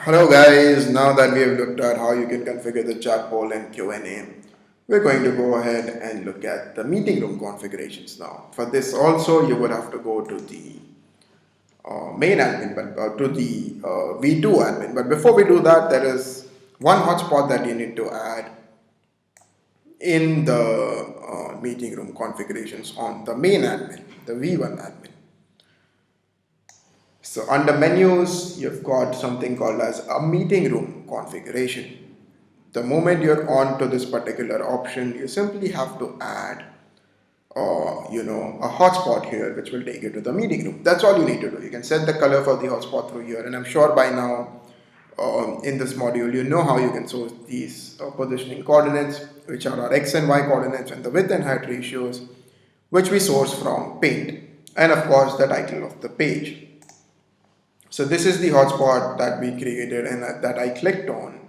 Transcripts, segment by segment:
Hello guys, now that we have looked at how you can configure the chat poll and Q&A, we're going to go ahead and look at the meeting room configurations now. For this also you would have to go to the main admin, but to the V2 admin. But before we do that, there is one hotspot that you need to add in the meeting room configurations on the main admin, the V1 admin. So under menus, you've got something called as a meeting room configuration. The moment you're on to this particular option, you simply have to add, a hotspot here, which will take you to the meeting room. That's all you need to do. You can set the color for the hotspot through here, and I'm sure by now, in this module, you know how you can source these positioning coordinates, which are our x and y coordinates, and the width and height ratios, which we source from Paint, and of course the title of the page. So this is the hotspot that we created and that I clicked on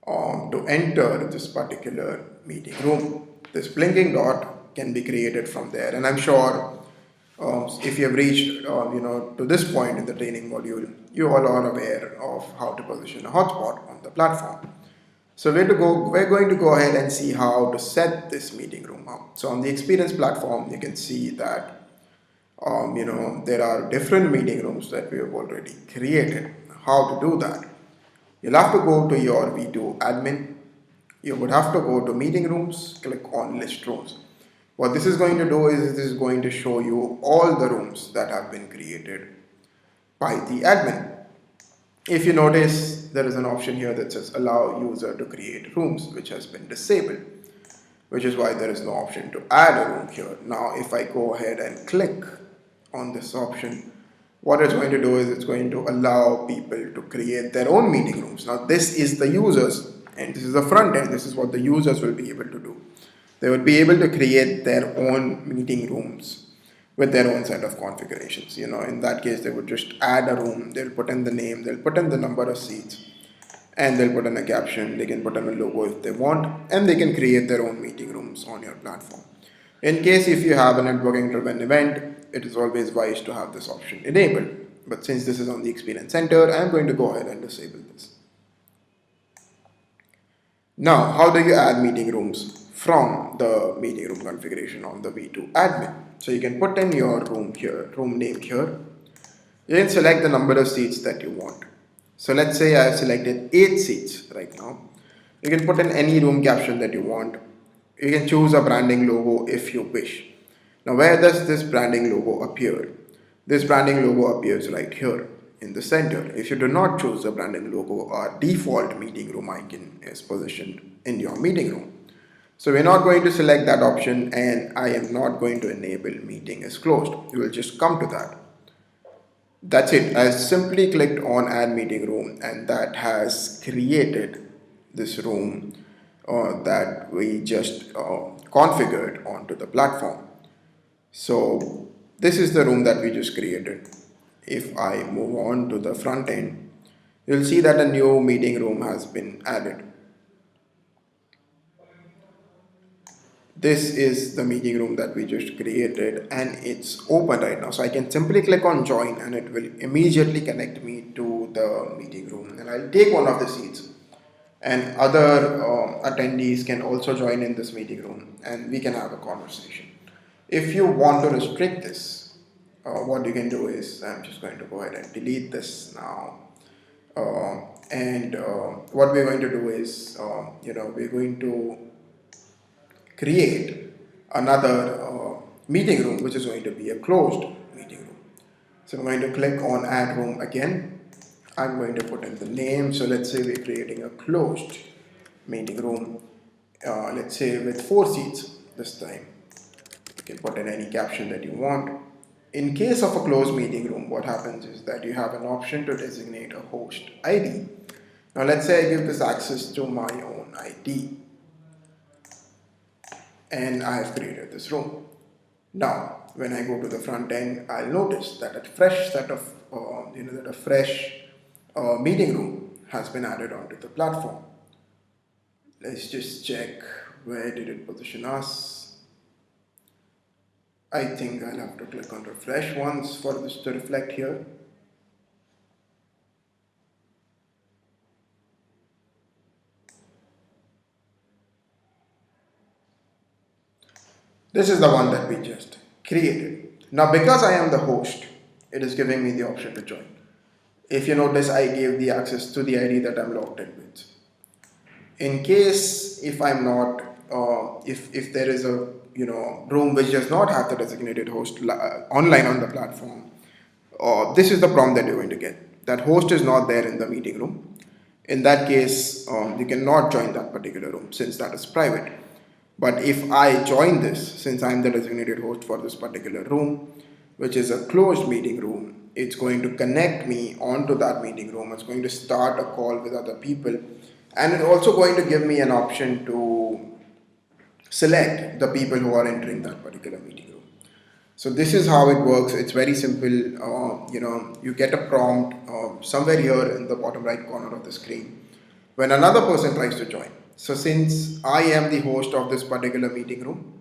to enter this particular meeting room. This blinking dot can be created from there, and I'm sure if you have reached to this point in the training module, you all are aware of how to position a hotspot on the platform. So we're going to go ahead and see how to set this meeting room up. So on the experience platform, you can see that there are different meeting rooms that we have already created. How to do that? You'll have to go to your V2 admin. You would have to go to meeting rooms, click on list rooms. What this is going to do is this is going to show you all the rooms that have been created by the admin. If you notice, there is an option here that says allow user to create rooms, which has been disabled, which is why there is no option to add a room here. Now, if I go ahead and click on this option, what it's going to do is it's going to allow people to create their own meeting rooms. Now, this is the users, and this is the front end. This is what the users will be able to do. They would be able to create their own meeting rooms with their own set of configurations. In that case, they would just add a room, they'll put in the name, they'll put in the number of seats, and they'll put in a caption, they can put in a logo if they want, and they can create their own meeting rooms on your platform. In case if you have a networking driven event, it is always wise to have this option enabled. But since this is on the Experience Center, I'm going to go ahead and disable this. Now, how do you add meeting rooms from the meeting room configuration on the V2 admin? So you can put in your room here, room name here. You can select the number of seats that you want. So let's say I have selected 8 seats right now. You can put in any room caption that you want. You can choose a branding logo if you wish. Now, where does this branding logo appear? This branding logo appears right here in the center. If you do not choose the branding logo, our default meeting room icon is positioned in your meeting room. So we're not going to select that option, and I am not going to enable meeting is closed. We will just come to that. That's it. I simply clicked on add meeting room, and that has created this room that we just configured onto the platform. So this is the room that we just created. If I move on to the front end, you'll see that a new meeting room has been added. This is the meeting room that we just created, and it's open right now. So I can simply click on join, and it will immediately connect me to the meeting room. And I'll take one of the seats, and other attendees can also join in this meeting room, and we can have a conversation. If you want to restrict this, what you can do is, I'm just going to go ahead and delete this now. And what we're going to do is, we're going to create another meeting room, which is going to be a closed meeting room. So I'm going to click on add room again. I'm going to put in the name. So let's say we're creating a closed meeting room, let's say with 4 seats this time. You can put in any caption that you want. In case of a closed meeting room, what happens is that you have an option to designate a host ID. Now let's say I give this access to my own ID, and I have created this room. Now, when I go to the front end, I'll notice that a fresh set of, meeting room has been added onto the platform. Let's just check where did it position us. I think I'll have to click on refresh once for this to reflect here. This is the one that we just created. Now, because I am the host, it is giving me the option to join. If you notice, I gave the access to the ID that I'm logged in with. In case if I'm not, if there is a room which does not have the designated host online on the platform, this is the prompt that you're going to get. That host is not there in the meeting room. In that case, you cannot join that particular room since that is private. But if I join this, since I'm the designated host for this particular room, which is a closed meeting room, it's going to connect me onto that meeting room. It's going to start a call with other people. And it's also going to give me an option to select the people who are entering that particular meeting room. So this is how it works. It's very simple. You get a prompt somewhere here in the bottom right corner of the screen when another person tries to join. So since I am the host of this particular meeting room,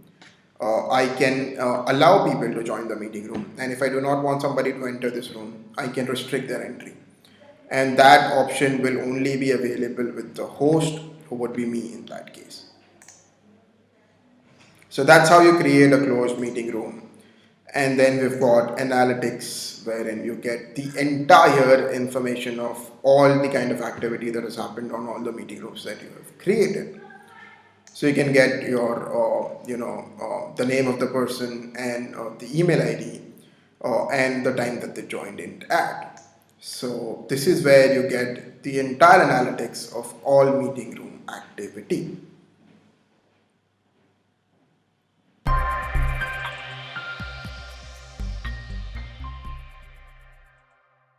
I can allow people to join the meeting room. And if I do not want somebody to enter this room, I can restrict their entry. And that option will only be available with the host, who would be me in that case. So that's how you create a closed meeting room. And then we've got analytics, wherein you get the entire information of all the kind of activity that has happened on all the meeting rooms that you have created. So you can get your, the name of the person and the email ID and the time that they joined in at. So this is where you get the entire analytics of all meeting room activity.